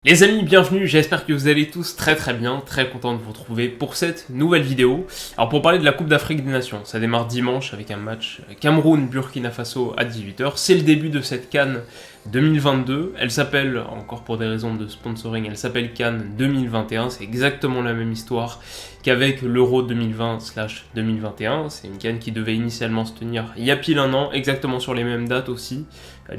Les amis, bienvenue, j'espère que vous allez tous très bien, très content de vous retrouver pour cette nouvelle vidéo. Alors pour parler de la Coupe d'Afrique des Nations, ça démarre dimanche avec un match Cameroun-Burkina Faso à 18h. C'est le début de cette CAN 2022, elle s'appelle, encore pour des raisons de sponsoring, elle s'appelle CAN 2021, c'est exactement la même histoire qu'avec l'Euro 2020/2021, c'est une CAN qui devait initialement se tenir il y a pile un an, exactement sur les mêmes dates aussi,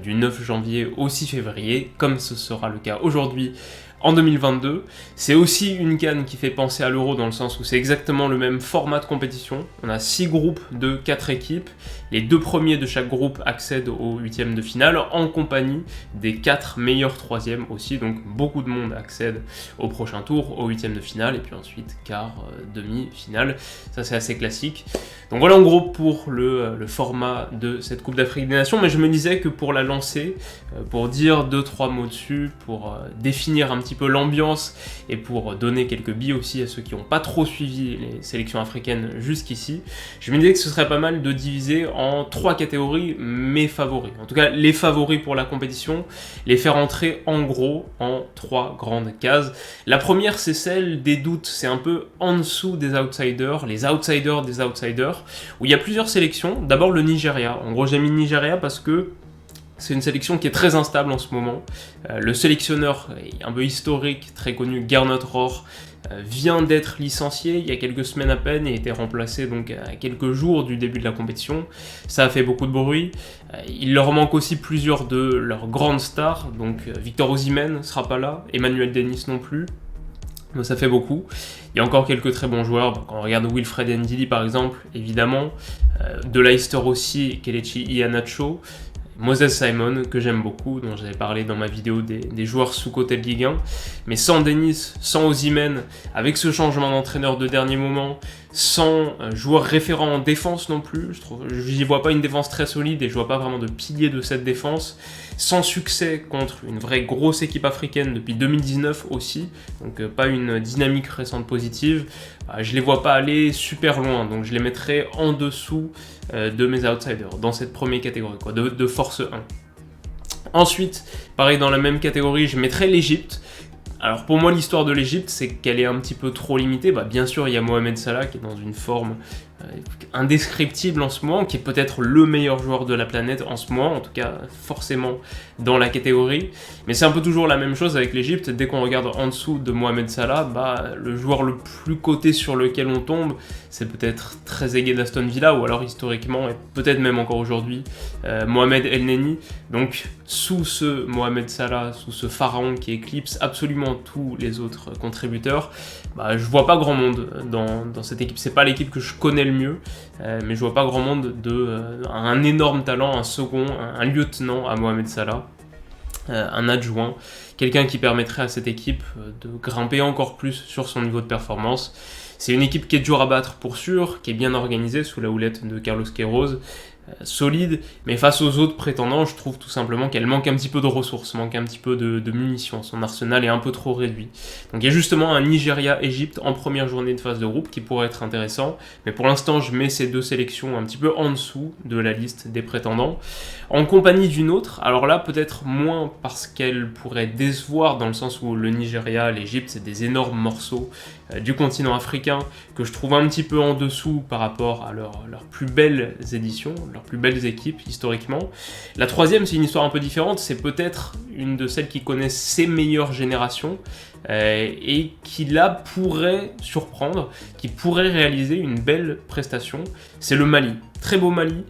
du 9 janvier au 6 février, comme ce sera le cas aujourd'hui en 2022. C'est aussi une CAN qui fait penser à l'Euro dans le sens où c'est exactement le même format de compétition. On a 6 groupes de 4 équipes. Les 2 premiers de chaque groupe accèdent aux 8e de finale en compagnie des 4 meilleurs 3e aussi. Donc beaucoup de monde accède au prochain tour, aux 8e de finale et puis ensuite quart, demi-finale. Ça c'est assez classique. Donc voilà en gros pour le format de cette Coupe d'Afrique des Nations. Mais je me disais que pour la lancer, pour dire 2-3 mots dessus, pour définir un petit peu l'ambiance et pour donner quelques billes aussi à ceux qui n'ont pas trop suivi les sélections africaines jusqu'ici, je me disais que ce serait pas mal de diviser en 3 catégories mes favoris. En tout cas, les favoris pour la compétition, les faire entrer en gros en 3 grandes cases. La première, c'est celle des doutes, c'est un peu en dessous des outsiders, les outsiders des outsiders, où il y a plusieurs sélections. D'abord le Nigeria. En gros, j'ai mis Nigeria parce que c'est une sélection qui est très instable en ce moment. Le sélectionneur un peu historique, très connu, Gernot Rohr, vient d'être licencié il y a quelques semaines à peine et a été remplacé donc à quelques jours du début de la compétition. Ça a fait beaucoup de bruit. Il leur manque aussi plusieurs de leurs grandes stars. Donc Victor Osimhen ne sera pas là, Emmanuel Dennis non plus. Donc ça fait beaucoup. Il y a encore quelques très bons joueurs. Quand on regarde Wilfred Ndidi par exemple, évidemment. De Leicester aussi, Kelechi Iheanacho. Moses Simon, que j'aime beaucoup, dont j'avais parlé dans ma vidéo des joueurs sous-cotés de Ligue 1. Mais sans Dennis, sans Osimhen, avec ce changement d'entraîneur de dernier moment, sans joueur référent en défense non plus, je n'y vois pas une défense très solide et je vois pas vraiment de pilier de cette défense, sans succès contre une vraie grosse équipe africaine depuis 2019 aussi, donc pas une dynamique récente positive, je les vois pas aller super loin, donc je les mettrai en dessous de mes outsiders, dans cette première catégorie, quoi, de force 1. Ensuite, pareil dans la même catégorie, je mettrai l'Égypte. Alors pour moi l'histoire de l'Égypte c'est qu'elle est un petit peu trop limitée. Bien sûr il y a Mohamed Salah qui est dans une forme indescriptible en ce moment, qui est peut-être le meilleur joueur de la planète en ce moment, en tout cas forcément dans la catégorie. Mais c'est un peu toujours la même chose avec l'Égypte. Dès qu'on regarde en dessous de Mohamed Salah, le joueur le plus coté sur lequel on tombe, c'est peut-être Trezeguet d'Aston Villa, ou alors historiquement, et peut-être même encore aujourd'hui, Mohamed El-Neni. Donc sous ce Mohamed Salah, sous ce pharaon qui éclipse absolument tous les autres contributeurs, je vois pas grand monde dans cette équipe. C'est pas l'équipe que je connais le mieux, mais je vois pas grand monde un énorme talent, un second, un lieutenant à Mohamed Salah, un adjoint, quelqu'un qui permettrait à cette équipe de grimper encore plus sur son niveau de performance. C'est une équipe qui est dure à battre pour sûr, qui est bien organisée sous la houlette de Carlos Queiroz, solide, mais face aux autres prétendants, je trouve tout simplement qu'elle manque un petit peu de ressources, manque un petit peu de munitions. Son arsenal est un peu trop réduit. Donc il y a justement un Nigeria-Égypte en première journée de phase de groupe qui pourrait être intéressant, mais pour l'instant je mets ces 2 sélections un petit peu en dessous de la liste des prétendants, en compagnie d'une autre. Alors là peut-être moins parce qu'elle pourrait décevoir dans le sens où le Nigeria, l'Égypte, c'est des énormes morceaux du continent africain que je trouve un petit peu en dessous par rapport à leurs plus belles éditions, leurs plus belles équipes historiquement. La troisième, c'est une histoire un peu différente, c'est peut-être une de celles qui connaissent ses meilleures générations et qui là pourrait surprendre, qui pourrait réaliser une belle prestation. C'est le Mali, très beau Mali.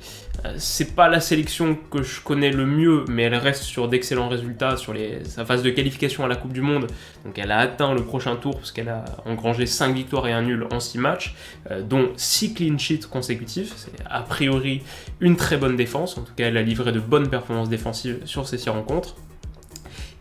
C'est pas la sélection que je connais le mieux, mais elle reste sur d'excellents résultats sur sa phase de qualification à la Coupe du Monde. Donc elle a atteint le prochain tour parce qu'elle a engrangé 5 victoires et 1 nul en 6 matchs, dont 6 clean sheets consécutifs. C'est a priori une très bonne défense, en tout cas elle a livré de bonnes performances défensives sur ces 6 rencontres.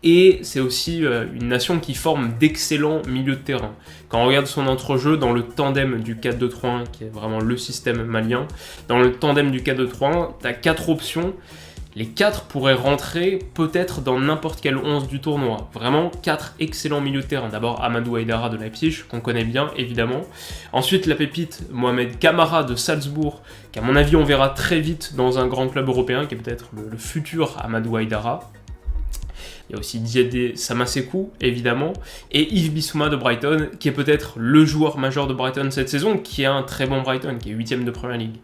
Et c'est aussi une nation qui forme d'excellents milieux de terrain. Quand on regarde son entrejeu dans le tandem du 4-2-3-1, qui est vraiment le système malien, dans le tandem du 4-2-3-1, tu as 4 options. Les 4 pourraient rentrer peut-être dans n'importe quel 11 du tournoi. Vraiment 4 excellents milieux de terrain. D'abord Amadou Haïdara de Leipzig, qu'on connaît bien évidemment. Ensuite la pépite Mohamed Kamara de Salzbourg, qu'à mon avis on verra très vite dans un grand club européen, qui est peut-être le futur Amadou Haïdara. Il y a aussi Diédé Samasekou, évidemment, et Yves Bissouma de Brighton, qui est peut-être le joueur majeur de Brighton cette saison, qui est un très bon Brighton, qui est 8ème de Premier League.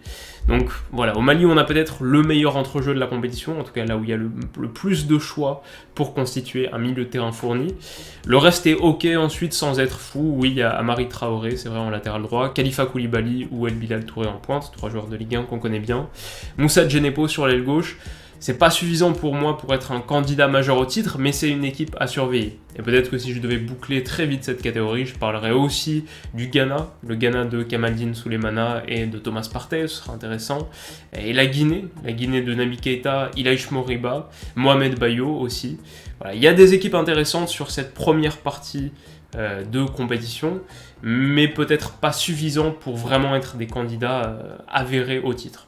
Donc voilà, au Mali, on a peut-être le meilleur entrejeu de la compétition, en tout cas là où il y a le plus de choix pour constituer un milieu de terrain fourni. Le reste est ok ensuite, sans être fou. Oui, il y a Amari Traoré, c'est vrai, en latéral droit, Khalifa Koulibaly ou El Bilal Touré en pointe, 3 joueurs de Ligue 1 qu'on connaît bien. Moussa Djenepo sur l'aile gauche. C'est pas suffisant pour moi pour être un candidat majeur au titre, mais c'est une équipe à surveiller. Et peut-être que si je devais boucler très vite cette catégorie, je parlerais aussi du Ghana, le Ghana de Kamaldeen Soulemana et de Thomas Partey, ce sera intéressant. Et la Guinée de Naby Keita, Ilaïch Moriba, Mohamed Bayo aussi. Voilà, il y a des équipes intéressantes sur cette première partie de compétition, mais peut-être pas suffisant pour vraiment être des candidats avérés au titre.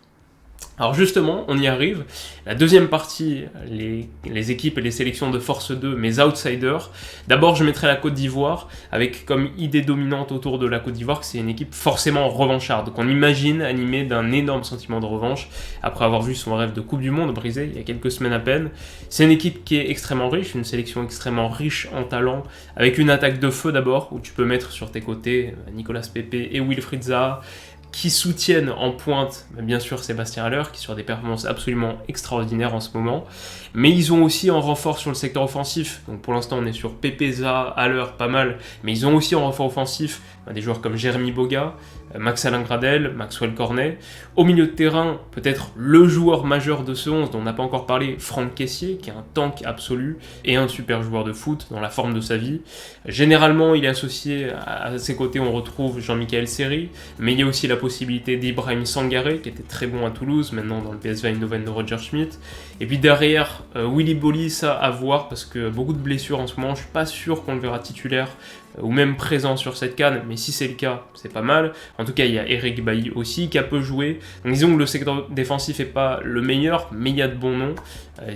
Alors justement, on y arrive. La deuxième partie, les équipes et les sélections de Force 2, mes outsiders. D'abord, je mettrai la Côte d'Ivoire, avec comme idée dominante autour de la Côte d'Ivoire que c'est une équipe forcément revancharde. Qu'on imagine animée d'un énorme sentiment de revanche, après avoir vu son rêve de Coupe du Monde brisé il y a quelques semaines à peine. C'est une équipe qui est extrêmement riche, une sélection extrêmement riche en talent, avec une attaque de feu d'abord, où tu peux mettre sur tes côtés Nicolas Pepe et Wilfried Zaha, qui soutiennent en pointe, bien sûr, Sébastien Haller, qui est sur des performances absolument extraordinaires en ce moment. Mais ils ont aussi en renfort sur le secteur offensif. Donc pour l'instant, on est sur Pepe, Zaha, Haller, pas mal. Mais ils ont aussi en renfort offensif des joueurs comme Jérémy Boga, Max-Alain Gradel, Maxwell Cornet. Au milieu de terrain, peut-être le joueur majeur de ce 11 dont on n'a pas encore parlé, Franck Kessié, qui est un tank absolu et un super joueur de foot dans la forme de sa vie. Généralement, il est associé à ses côtés, on retrouve Jean-Michel Seri, mais il y a aussi la possibilité d'Ibrahim Sangaré, qui était très bon à Toulouse, maintenant dans le PSV Eindhoven de Roger Schmidt. Et puis derrière, Willy Boly, ça à voir, parce que beaucoup de blessures en ce moment, je suis pas sûr qu'on le verra titulaire ou même présent sur cette CAN, mais si c'est le cas, c'est pas mal. En tout cas, il y a Eric Bailly aussi qui a peu joué. Donc disons que le secteur défensif n'est pas le meilleur, mais il y a de bons noms.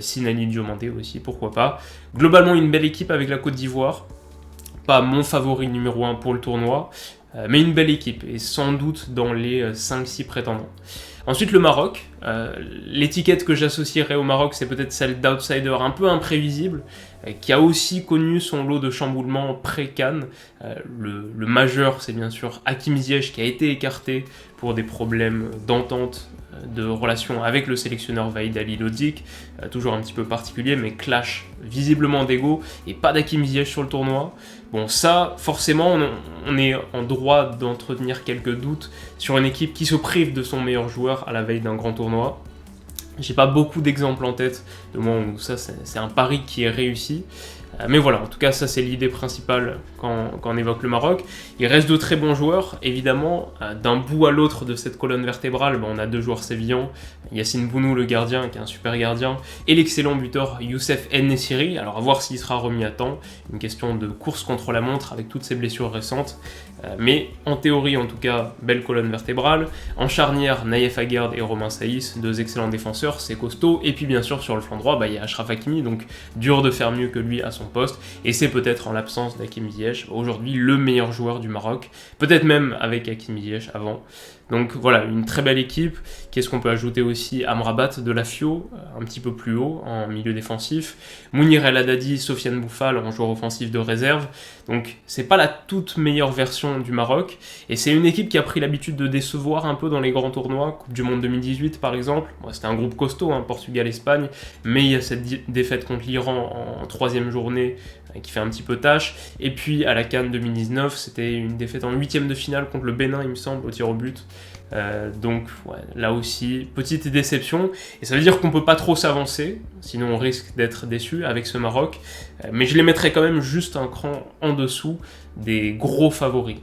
Sinani Diomandé aussi, pourquoi pas. Globalement, une belle équipe avec la Côte d'Ivoire. Pas mon favori numéro 1 pour le tournoi, mais une belle équipe, et sans doute dans les 5-6 prétendants. Ensuite, le Maroc. L'étiquette que j'associerais au Maroc, c'est peut-être celle d'outsider un peu imprévisible, qui a aussi connu son lot de chamboulements pré-CAN. Le majeur, c'est bien sûr Hakim Ziyech, qui a été écarté pour des problèmes d'entente, de relation avec le sélectionneur Vahid Halilhodžić, toujours un petit peu particulier, mais clash visiblement d'ego, et pas d'Hakim Ziyech sur le tournoi. Bon, ça, forcément, on est en droit d'entretenir quelques doutes sur une équipe qui se prive de son meilleur joueur à la veille d'un grand tournoi. J'ai pas beaucoup d'exemples en tête de moments où ça, c'est un pari qui est réussi. Mais voilà, en tout cas, ça c'est l'idée principale quand on évoque le Maroc. Il reste de très bons joueurs, évidemment. D'un bout à l'autre de cette colonne vertébrale, on a deux joueurs sévillans. Yacine Bounou, le gardien, qui est un super gardien, et l'excellent buteur Youssef En-Nesyri. Alors à voir s'il sera remis à temps. Une question de course contre la montre avec toutes ces blessures récentes. Mais en théorie, en tout cas, belle colonne vertébrale. En charnière, Naïef Aguerd et Romain Saïs, deux excellents défenseurs, c'est costaud. Et puis bien sûr, sur le flanc droit, il y a Achraf Hakimi, donc dur de faire mieux que lui à son poste. Et c'est peut-être en l'absence d'Hakim Ziyech, aujourd'hui le meilleur joueur du Maroc. Peut-être même avec Hakim Ziyech avant. Donc voilà, une très belle équipe. Qu'est-ce qu'on peut ajouter aussi? Amrabat de la FIO, un petit peu plus haut en milieu défensif. Mounir El Haddadi, Sofiane Bouffal en joueur offensif de réserve. Donc c'est pas la toute meilleure version du Maroc. Et c'est une équipe qui a pris l'habitude de décevoir un peu dans les grands tournois. Coupe du Monde 2018 par exemple. Bon, c'était un groupe costaud, Portugal-Espagne. Mais il y a cette défaite contre l'Iran en troisième journée qui fait un petit peu tâche. Et puis à la CAN 2019, c'était une défaite en 8ème de finale contre le Bénin, il me semble, au tir au but. Donc ouais, là aussi, petite déception. Et ça veut dire qu'on peut pas trop s'avancer, sinon on risque d'être déçu avec ce Maroc. Mais je les mettrais quand même juste un cran en dessous des gros favoris.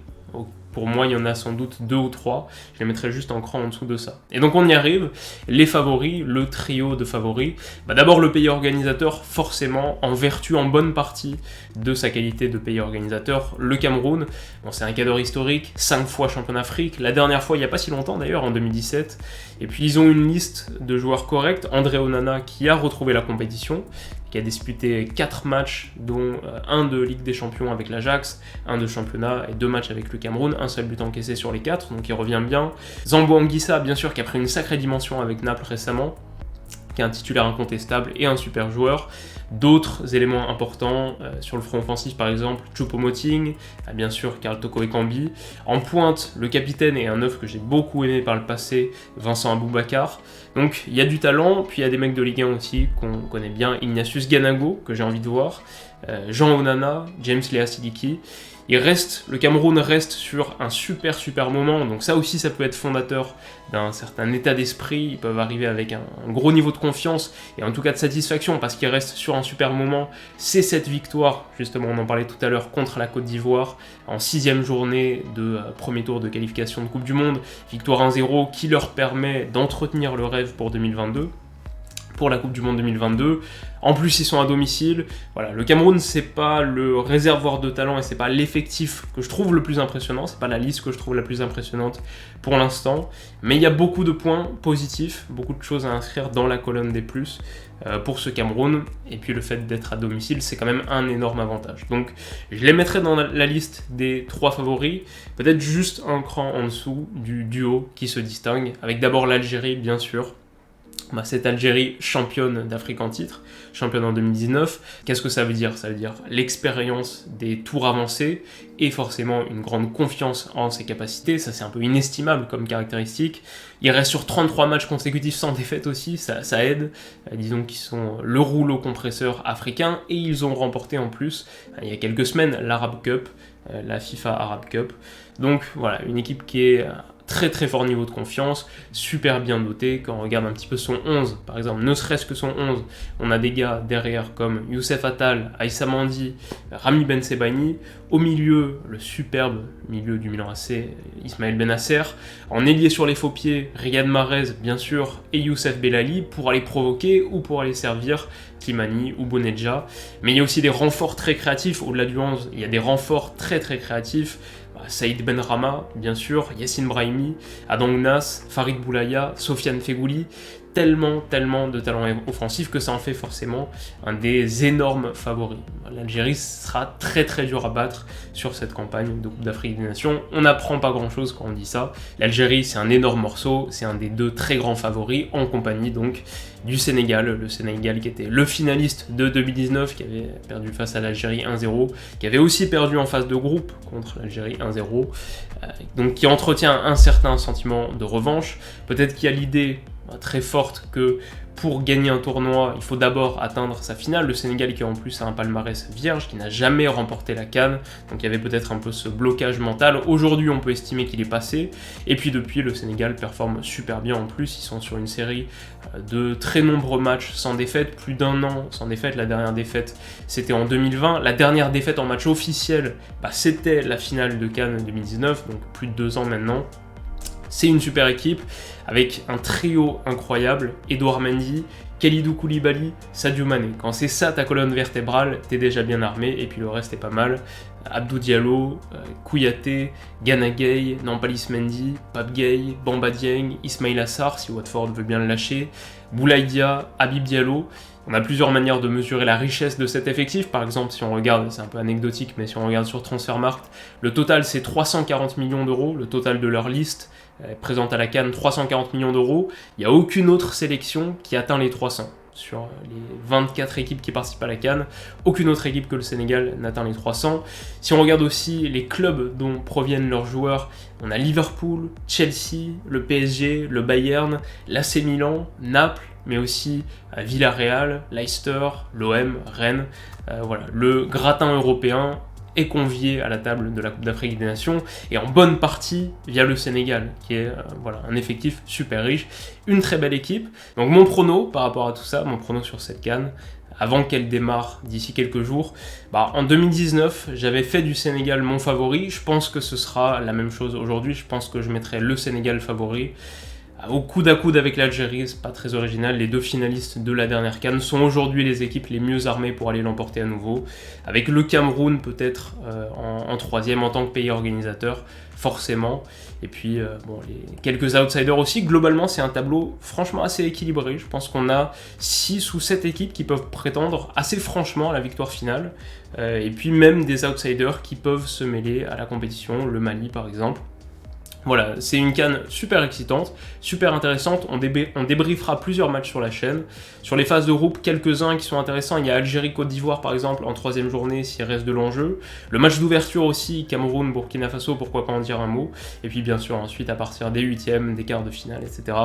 Pour moi, il y en a sans doute 2 ou 3. Je les mettrais juste un cran en dessous de ça. Et donc on y arrive. Les favoris, le trio de favoris. D'abord le pays organisateur, forcément, en vertu en bonne partie de sa qualité de pays organisateur, le Cameroun. Bon, c'est un cadre historique, 5 fois champion d'Afrique. La dernière fois, il n'y a pas si longtemps d'ailleurs, en 2017. Et puis ils ont une liste de joueurs corrects. André Onana qui a retrouvé la compétition, qui a disputé 4 matchs, dont un de Ligue des Champions avec l'Ajax, un de championnat et 2 matchs avec le Cameroun, un seul but encaissé sur les 4, donc il revient bien. Zambo Anguissa, bien sûr, qui a pris une sacrée dimension avec Naples récemment, qui est un titulaire incontestable et un super joueur. D'autres éléments importants sur le front offensif, par exemple, Choupo-Moting, bien sûr Karl Toko Ekambi. En pointe, le capitaine et un neuf que j'ai beaucoup aimé par le passé, Vincent Aboubakar. Donc il y a du talent, puis il y a des mecs de Ligue 1 aussi qu'on connaît bien, Ignatius Ganago, que j'ai envie de voir, Jean Onana, James Lea Sidiki. Le Cameroun reste sur un super moment, donc ça aussi ça peut être fondateur d'un certain état d'esprit. Ils peuvent arriver avec un gros niveau de confiance et en tout cas de satisfaction parce qu'ils restent sur un super moment. C'est cette victoire, justement on en parlait tout à l'heure, contre la Côte d'Ivoire en 6e journée de premier tour de qualification de Coupe du Monde, victoire 1-0 qui leur permet d'entretenir le rêve pour 2022. Pour la Coupe du Monde 2022. En plus, ils sont à domicile. Voilà, le Cameroun, c'est pas le réservoir de talent et c'est pas l'effectif que je trouve le plus impressionnant. C'est pas la liste que je trouve la plus impressionnante pour l'instant. Mais il y a beaucoup de points positifs, beaucoup de choses à inscrire dans la colonne des plus pour ce Cameroun. Et puis le fait d'être à domicile, c'est quand même un énorme avantage. Donc, je les mettrai dans la liste des 3 favoris. Peut-être juste un cran en dessous du duo qui se distingue. Avec d'abord l'Algérie, bien sûr. Cette Algérie championne d'Afrique en titre, championne en 2019. Qu'est-ce que ça veut dire? Ça veut dire l'expérience des tours avancés et forcément une grande confiance en ses capacités. Ça, c'est un peu inestimable comme caractéristique. Ils restent sur 33 matchs consécutifs sans défaite aussi, ça aide. Disons qu'ils sont le rouleau compresseur africain et ils ont remporté en plus, il y a quelques semaines, l'Arab Cup, la FIFA Arab Cup. Donc voilà, une équipe qui est très fort niveau de confiance, super bien doté. Quand on regarde un petit peu son 11, par exemple, ne serait-ce que son 11, on a des gars derrière comme Youssef Attal, Aïssa Mandi, Rami Ben Sebaini. Au milieu, le superbe milieu du Milan AC, Ismaël Benasser. En ailier sur les faux pieds, Riyad Mahrez, bien sûr, et Youssef Bellali pour aller provoquer ou pour aller servir Slimani ou Boneja. Mais il y a aussi des renforts très créatifs. Au-delà du 11, il y a des renforts très créatifs. Saïd Benrahma, bien sûr, Yassine Brahimi, Adam Ounas, Farid Boulaya, Sofiane Fegouli, tellement de talent offensif que ça en fait forcément un des énormes favoris. L'Algérie sera très dur à battre sur cette campagne de Coupe d'Afrique des Nations. On n'apprend pas grand chose quand on dit ça. L'Algérie, c'est un énorme morceau, c'est un des 2 très grands favoris en compagnie donc du Sénégal. Le Sénégal qui était le finaliste de 2019, qui avait perdu face à l'Algérie 1-0, qui avait aussi perdu en phase de groupe contre l'Algérie 1-0, donc qui entretient un certain sentiment de revanche. Peut-être qu'il y a l'idée très forte que pour gagner un tournoi, il faut d'abord atteindre sa finale. Le Sénégal qui en plus a un palmarès vierge, qui n'a jamais remporté la CAN, donc il y avait peut-être un peu ce blocage mental. Aujourd'hui, on peut estimer qu'il est passé. Et puis depuis, le Sénégal performe super bien en plus. Ils sont sur une série de très nombreux matchs sans défaite, plus d'1 an sans défaite. La dernière défaite, c'était en 2020. La dernière défaite en match officiel, c'était la finale de CAN 2019, donc plus de 2 ans maintenant. C'est une super équipe avec un trio incroyable, Edouard Mendy, Kalidou Koulibaly, Sadio Mané. Quand c'est ça ta colonne vertébrale, t'es déjà bien armé et puis le reste est pas mal. Abdou Diallo, Kouyaté, Gana Gueye, Nampalys Mendy, Pape Gueye, Bamba Dieng, Ismaïla Sarr si Watford veut bien le lâcher, Boulaye Dia, Habib Diallo. On a plusieurs manières de mesurer la richesse de cet effectif. Par exemple, si on regarde, c'est un peu anecdotique, mais si on regarde sur Transfermarkt, le total c'est 340 millions d'euros, le total de leur liste présente à la CAN 340 millions d'euros. Il n'y a aucune autre sélection qui atteint les 300. Sur les 24 équipes qui participent à la CAN, aucune autre équipe que le Sénégal n'atteint les 300. Si on regarde aussi les clubs dont proviennent leurs joueurs, on a Liverpool, Chelsea, le PSG, le Bayern, l'AC Milan, Naples, mais aussi Villarreal, Leicester, l'OM, Rennes. Voilà, le gratin européen est convié à la table de la Coupe d'Afrique des Nations et en bonne partie via le Sénégal qui est un effectif super riche, une très belle équipe. Donc mon prono par rapport à tout ça, mon prono sur cette CAN avant qu'elle démarre d'ici quelques jours, en 2019 j'avais fait du Sénégal mon favori, je pense que ce sera la même chose aujourd'hui, je pense que je mettrai le Sénégal favori. Au coude à coude avec l'Algérie, c'est pas très original, les 2 finalistes de la dernière CAN sont aujourd'hui les équipes les mieux armées pour aller l'emporter à nouveau, avec le Cameroun peut-être en 3e en tant que pays organisateur, forcément, et puis les quelques outsiders aussi. Globalement c'est un tableau franchement assez équilibré, je pense qu'on a 6 ou 7 équipes qui peuvent prétendre assez franchement à la victoire finale, et puis même des outsiders qui peuvent se mêler à la compétition, le Mali par exemple. Voilà, c'est une CAN super excitante, super intéressante, on débriefera plusieurs matchs sur la chaîne. Sur les phases de groupe, quelques-uns qui sont intéressants, il y a Algérie-Côte d'Ivoire par exemple en 3ème journée s'il reste de l'enjeu. Le match d'ouverture aussi, Cameroun-Burkina Faso, pourquoi pas en dire un mot. Et puis bien sûr ensuite à partir des 8e, des quarts de finale, etc.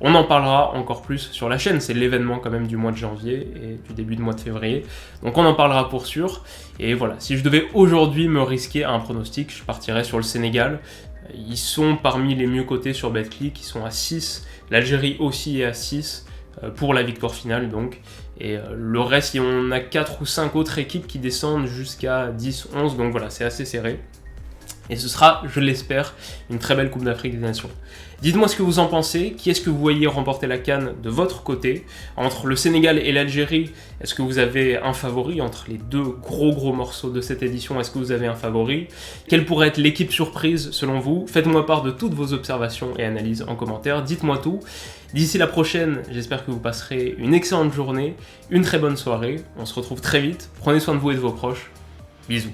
On en parlera encore plus sur la chaîne, c'est l'événement quand même du mois de janvier et du début du mois de février. Donc on en parlera pour sûr. Et voilà, si je devais aujourd'hui me risquer à un pronostic, je partirais sur le Sénégal. Ils sont parmi les mieux cotés sur Betclic, ils sont à 6, l'Algérie aussi est à 6 pour la victoire finale donc. Et le reste, on a 4 ou 5 autres équipes qui descendent jusqu'à 10, 11, donc voilà, c'est assez serré. Et ce sera, je l'espère, une très belle Coupe d'Afrique des Nations. Dites-moi ce que vous en pensez, qui est-ce que vous voyez remporter la CAN de votre côté? Entre le Sénégal et l'Algérie, est-ce que vous avez un favori? Entre les deux gros morceaux de cette édition, est-ce que vous avez un favori? Quelle pourrait être l'équipe surprise selon vous? Faites-moi part de toutes vos observations et analyses en commentaire, dites-moi tout. D'ici la prochaine, j'espère que vous passerez une excellente journée, une très bonne soirée. On se retrouve très vite, prenez soin de vous et de vos proches. Bisous.